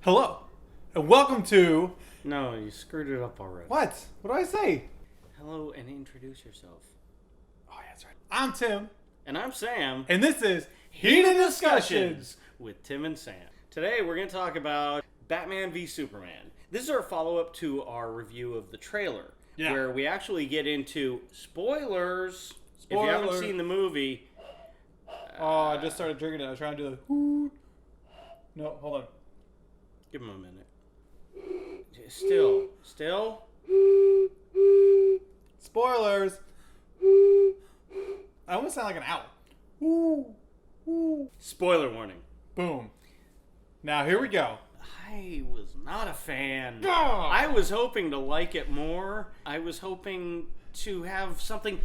Hello, and welcome to... No, you screwed it up already. What? What do I say? Hello, and introduce yourself. Oh, yeah, that's right. I'm Tim, And I'm Sam. and this is Heated Discussions. With Tim and Sam. Today we're going to talk about Batman v Superman. This is our follow-up to our review of the trailer. Yeah. Where we actually get into spoilers. If you haven't Spoiler. seen the movie. Oh, I just started drinking it. I was trying to do the... Whoo. No, hold on. Give him a minute. Still. Spoilers. I almost sound like an owl. Woo. Woo. Spoiler warning. Boom. Now, here we go. I was not a fan. Ah! I was hoping to like it more. I was hoping to have something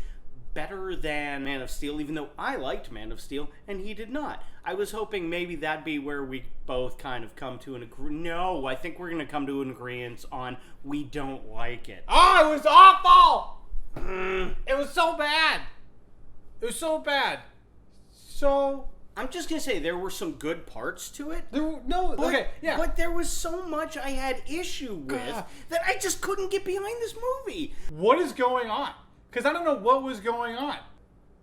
better than Man of Steel, even though I liked Man of Steel, and he did not. I was hoping maybe that'd be where we both kind of come to an agreement. No, I think we're going to come to an agreement on we don't like it. Oh, it was awful! It was so bad. It was so bad. So... I'm just going to say there were some good parts to it. But there was so much I had issue with God. that I just couldn't get behind this movie. what is going on? Because I don't know what was going on.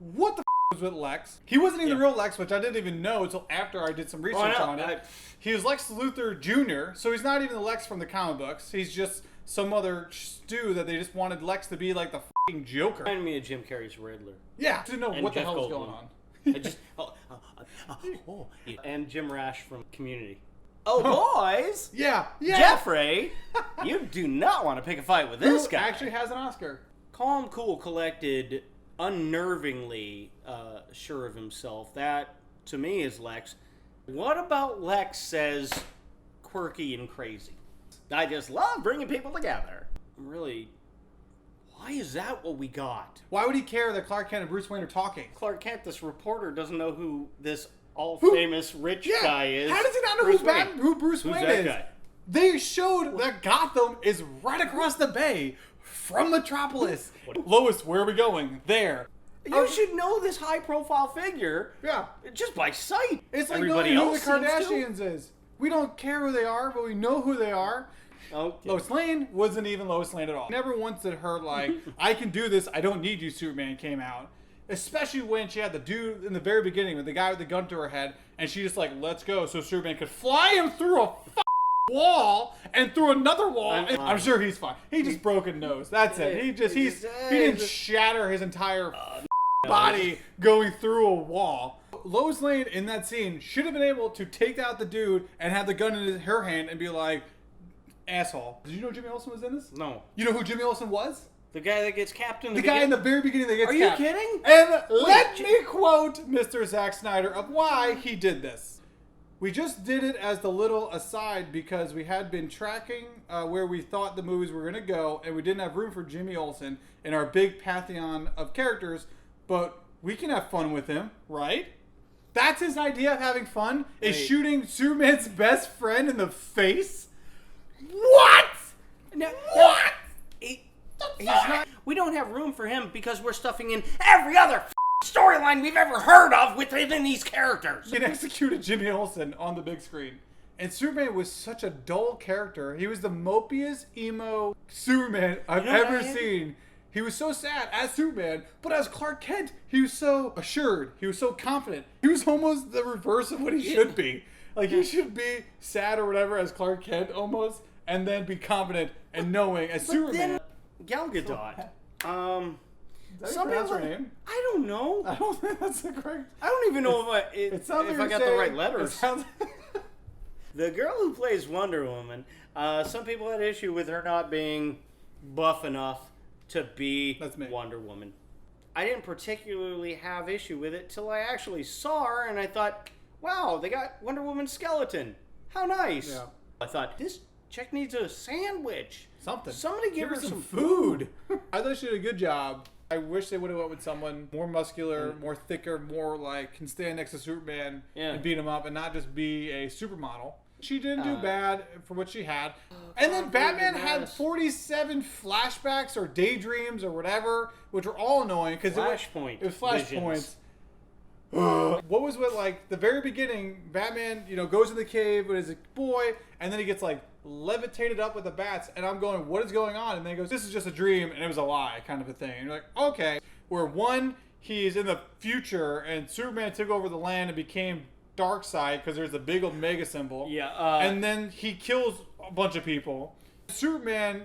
What the was with Lex? He wasn't even the real Lex, which I didn't even know until after I did some research know. on it. He was Lex Luthor Jr., so he's not even the Lex from the comic books. He's just some other stew that they just wanted Lex to be like the f***ing Joker. Reminded me of Jim Carrey's Riddler. Yeah, I didn't know And what the Jeff hell was Goldblum. going on. I just and Jim Rash from Community. Oh, boys, Yeah. Jeffrey, you do not want to pick a fight with this Who guy. actually has an Oscar. Calm, cool, collected, unnervingly sure of himself. That to me is Lex. What about Lex says quirky and crazy? I just love bringing people together. Really, why is that what we got? Why would he care that Clark Kent and Bruce Wayne are talking? Clark Kent, this reporter, doesn't know who this all-famous rich guy is. How does he not know who Bruce Wayne that is? guy? They showed that Gotham is right across the bay from Metropolis. Lois, where are we going? There. You should know this high-profile figure Yeah. just by sight. It's like Everybody knowing who else the seems to. Kardashians is. We don't care who they are, but we know who they are. Okay. Lois Lane wasn't even Lois Lane at all. Never once did her like, I can do this, I don't need you, Superman came out. Especially when she had the dude in the very beginning with the guy with the gun to her head, and she just like, let's go, so Superman could fly him through a wall and through another wall. I'm sure he's fine. He just broke a nose. That's it. He didn't shatter his entire body going through a wall. Lois Lane in that scene should have been able to take out the dude and have the gun in her hand and be like, asshole. Did you know Jimmy Olsen was in this? No. You know who Jimmy Olsen was? The guy that gets capped in The guy in the very beginning that gets Are you capped. kidding? And let me quote Mr. Zack Snyder of why he did this. We just did it as the little aside because we had been tracking where we thought the movies were going to go, and we didn't have room for Jimmy Olsen in our big pantheon of characters, but we can have fun with him, right? That's his idea of having fun, is Wait. shooting Superman's best friend in the face? What? What? He's not. We don't have room for him because we're stuffing in every other storyline we've ever heard of within these characters. He executed Jimmy Olsen on the big screen. And Superman was such a dull character. He was the mopiest emo Superman I've ever seen. He was so sad as Superman, but as Clark Kent, he was so assured. He was so confident. He was almost the reverse of what he should be. Like, he should be sad or whatever as Clark Kent almost, and then be confident and knowing as Superman. Then Gal Gadot. Some her name? I don't know. I don't think that's the correct. I don't even know It sounds if like I you're got the saying- right it letters. sounds- The girl who plays Wonder Woman, some people had issue with her not being buff enough to be That's me. Wonder Woman. I didn't particularly have issue with it till I actually saw her and I thought, wow, they got Wonder Woman's skeleton. How nice. Yeah. I thought, this chick needs a sandwich. Something. Somebody give her some food. I thought she did a good job. I wish they would have went with someone more muscular, more thicker, more like can stand next to Superman and beat him up and not just be a supermodel. She didn't do bad for what she had. And then Batman had 47 flashbacks or daydreams or whatever, which were all annoying because Flashpoint it was visions. flashpoints. What was with like the very beginning? Batman, goes in the cave with his boy, and then he gets like levitated up with the bats, and I'm going, what is going on? And then he goes, this is just a dream, and it was a lie, kind of a thing. And you're like, okay. Where one, he's in the future, and Superman took over the land and became Darkseid because there's a big Omega symbol. Yeah. And then he kills a bunch of people. Superman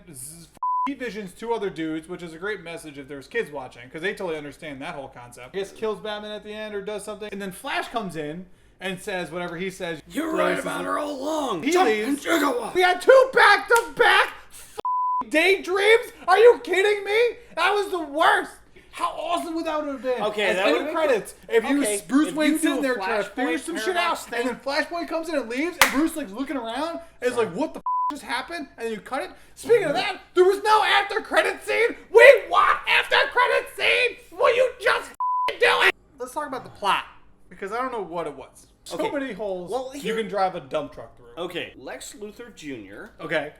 visions two other dudes, which is a great message if there's kids watching, because they totally understand that whole concept. I guess kills Batman at the end or does something, and then Flash comes in and says whatever he says. You're right about her all along. He leaves. We had 2 back-to-back daydreams. Are you kidding me? That was the worst. How awesome would that have been? Okay, as that end would credits. If you Bruce Wayne sitting there trying to Flashpoint figure some shit out, thing. and then Flashpoint comes in and leaves, and Bruce like looking around, and is like, what the just happened? And then you cut it. Speaking of that, there was no after credit scene. We want after credit scene. Will you just do it? Let's talk about the plot, because I don't know what it was. So many holes you can drive a dump truck through. Okay, Lex Luthor Jr. Okay.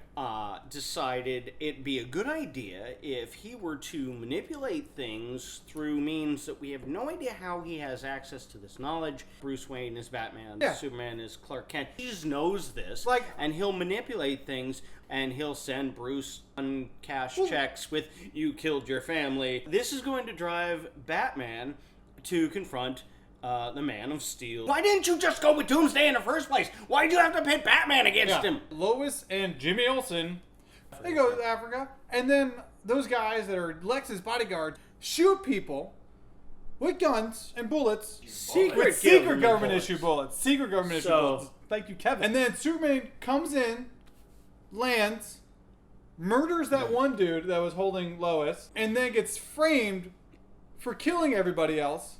Decided it'd be a good idea if he were to manipulate things through means that we have no idea how he has access to this knowledge. Bruce Wayne is Batman, Superman is Clark Kent. He just knows this, and he'll manipulate things, and he'll send Bruce uncashed checks with "you killed your family." This is going to drive Batman to confront the Man of Steel. Why didn't you just go with Doomsday in the first place? Why did you have to pit Batman against him? Lois and Jimmy Olsen, they go to Africa, and then those guys that are Lex's bodyguards shoot people with guns and bullets. Secret government issue bullets. Secret government issue bullets. Thank you, Kevin. And then Superman comes in, lands, murders that one dude that was holding Lois, and then gets framed for killing everybody else.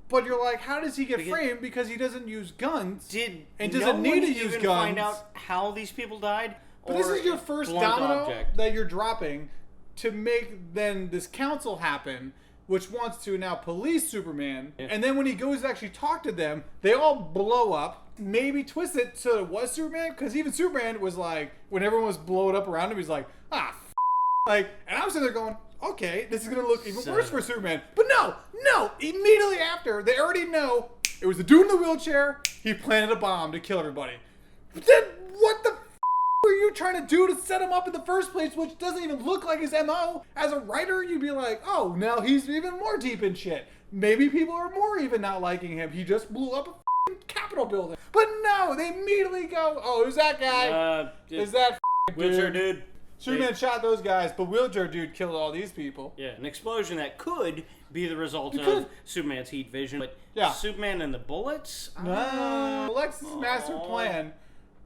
But you're like, how does he get framed? Because he doesn't use guns. Doesn't need to use guns. Find out how these people died? But this is your first domino that you're dropping to make then this council happen, which wants to now police Superman. Yeah. And then when he goes to actually talk to them, they all blow up. Maybe twist it so it was Superman, because even Superman was like, when everyone was blowing up around him, he's like, and I was sitting there going, okay, this is going to look even worse for Superman. But no, immediately after, they already know it was the dude in the wheelchair, he planted a bomb to kill everybody. But then what the were you trying to do to set him up in the first place, which doesn't even look like his MO? As a writer, you'd be like, oh, now he's even more deep in shit. Maybe people are more even not liking him. He just blew up a Capitol building. But no, they immediately go, oh, who's that guy? Is that wheelchair dude? Superman shot those guys, but wheelchair dude killed all these people. Yeah, an explosion that could be the result of Superman's heat vision. But Superman and the bullets? No. Lex's master plan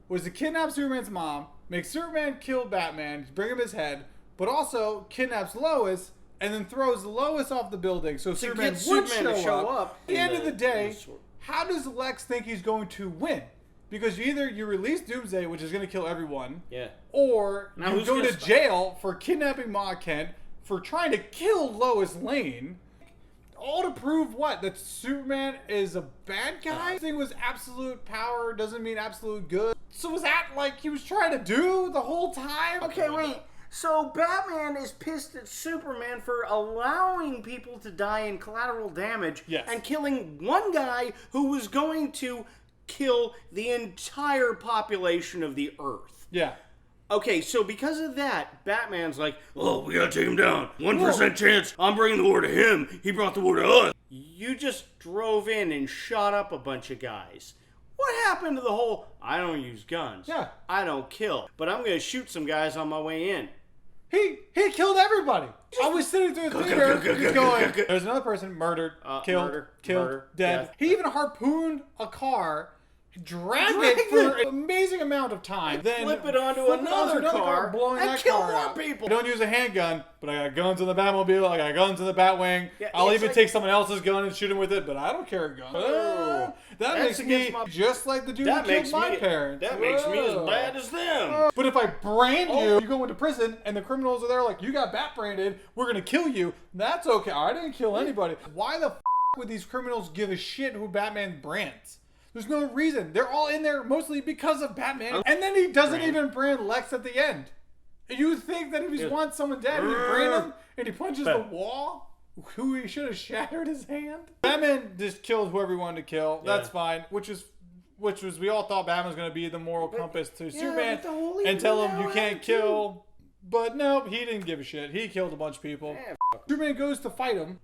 was to kidnap Superman's mom, make Superman kill Batman, bring him his head, but also kidnaps Lois and then throws Lois off the building so Superman would show up. At the end of the day, how does Lex think he's going to win? Because either you release Doomsday, which is going to kill everyone, or you go to jail for kidnapping Ma Kent, for trying to kill Lois Lane, all to prove what? That Superman is a bad guy? This thing was absolute power, doesn't mean absolute good. So was that like he was trying to do the whole time? Okay, wait. So Batman is pissed at Superman for allowing people to die in collateral damage and killing one guy who was going to kill the entire population of the Earth. Yeah. Okay, so because of that, Batman's like, oh, we gotta take him down. 1% chance I'm bringing the war to him. He brought the war to us. You just drove in and shot up a bunch of guys. What happened to the whole, I don't use guns. Yeah. I don't kill, but I'm gonna shoot some guys on my way in. He killed everybody. I was sitting through the theater just going, there's another person murdered, killed, dead. Death. He even harpooned a car, dragged it for an amazing amount of time, then flip it onto another car, blowing and that kill car more out. people. I don't use a handgun, but I got guns in the Batmobile, I got guns in the Batwing. Yeah, I'll even take someone else's gun and shoot him with it, but I don't carry a gun. That makes me just like the dude who killed my parents. That makes me as bad as them. But if I brand you go into prison and the criminals are there like, you got bat branded, we're going to kill you, that's okay. I didn't kill anybody. Why the would these criminals give a shit who Batman brands? There's no reason. They're all in there mostly because of Batman. And then he doesn't even brand Lex at the end. You think that if he wants someone dead, he brand him and he punches the wall? who he should have shattered his hand. Batman just killed whoever he wanted to kill. That's fine. Which was we all thought Batman was going to be the moral compass to Superman and tell him you can't kill. But nope, he didn't give a shit. He killed a bunch of people. Superman goes to fight him.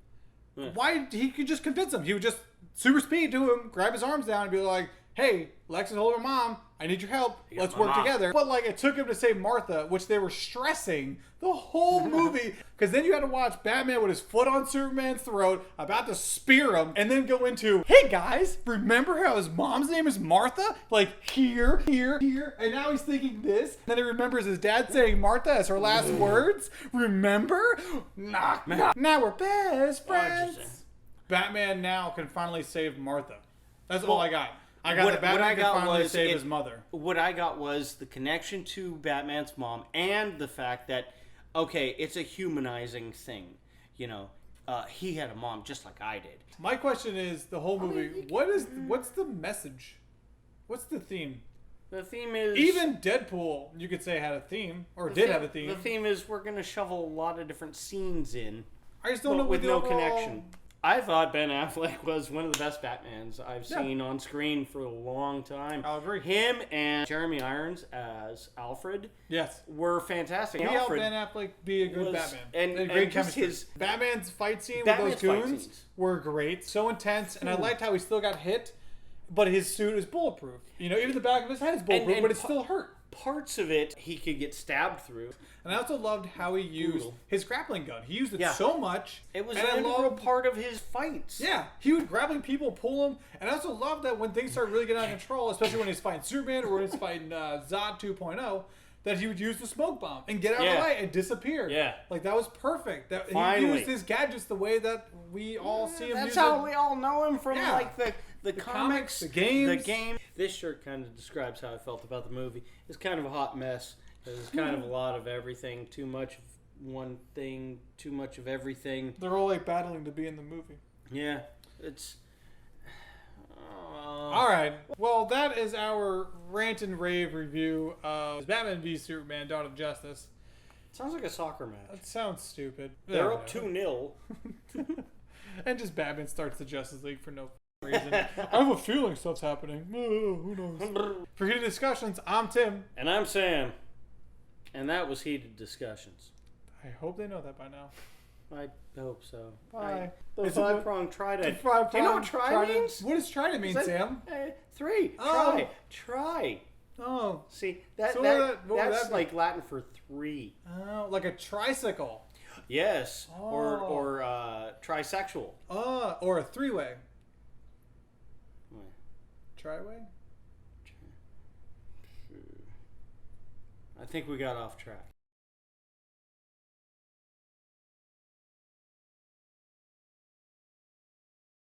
Why? He could just convince him. He would just super speed to him, grab his arms down, and be like, "Hey, Lex is holding her mom. I need your help. Let's work together." But like, it took him to save Martha, which they were stressing the whole movie. Because then you had to watch Batman with his foot on Superman's throat, about to spear him, and then go into, "Hey guys, remember how his mom's name is Martha? Like here, here, here." And now he's thinking this. And then he remembers his dad saying Martha as her last words. Remember? Knock, knock. Now we're best friends. Batman now can finally save Martha. That's all I got. I got the Batman can finally save his mother. What I got was the connection to Batman's mom and the fact that, okay, it's a humanizing thing. You know, he had a mom just like I did. My question is, the whole movie, what's the message? What's the theme? The theme is... Even Deadpool, you could say, had a theme, or did have a theme. The theme is we're going to shovel a lot of different scenes in. I just don't know with no connection. I thought Ben Affleck was one of the best Batmans I've seen on screen for a long time. I'll agree. Him and Jeremy Irons as Alfred were fantastic. He helped Ben Affleck be a good Batman. And great chemistry. Batman's fight scene with those goons were great. So intense. And I liked how he still got hit, but his suit is bulletproof. You know, even the back of his head is bulletproof, but it still hurt. Parts of it he could get stabbed through. And I also loved how he used his grappling gun. He used it so much. It was an integral part of his fights. Yeah, he was grabbing people, pull them. And I also loved that when things started really getting out of control, especially when he's fighting Superman or when he's fighting Zod 2.0, that he would use the smoke bomb and get out of the way and disappear. Yeah. Like, that was perfect. That he used his gadgets the way that we all see him use That's how we all know him from, like, the comics, the games. The game. This shirt kind of describes how I felt about the movie. It's kind of a hot mess. There's kind of a lot of everything. Too much of one thing. Too much of everything. They're all like battling to be in the movie. Yeah. It's... all right. Well, that is our rant and rave review of Batman v Superman: Dawn of Justice. Sounds like a soccer match. That sounds stupid. They're up 2-0. And just Batman starts the Justice League for no reason. I have a feeling stuff's happening. Who knows? For Heated Discussions, I'm Tim. And I'm Sam. And that was Heated Discussions. I hope they know that by now. I hope so. Bye. The five-pronged trident. Do you know what trident means? What does trident mean, Sam? 3. Oh. Try. Oh. See, that's like Latin for 3. Oh, like a tricycle. Yes. Oh. Or trisexual. Oh, or a 3-way. Tri-way? I think we got off track.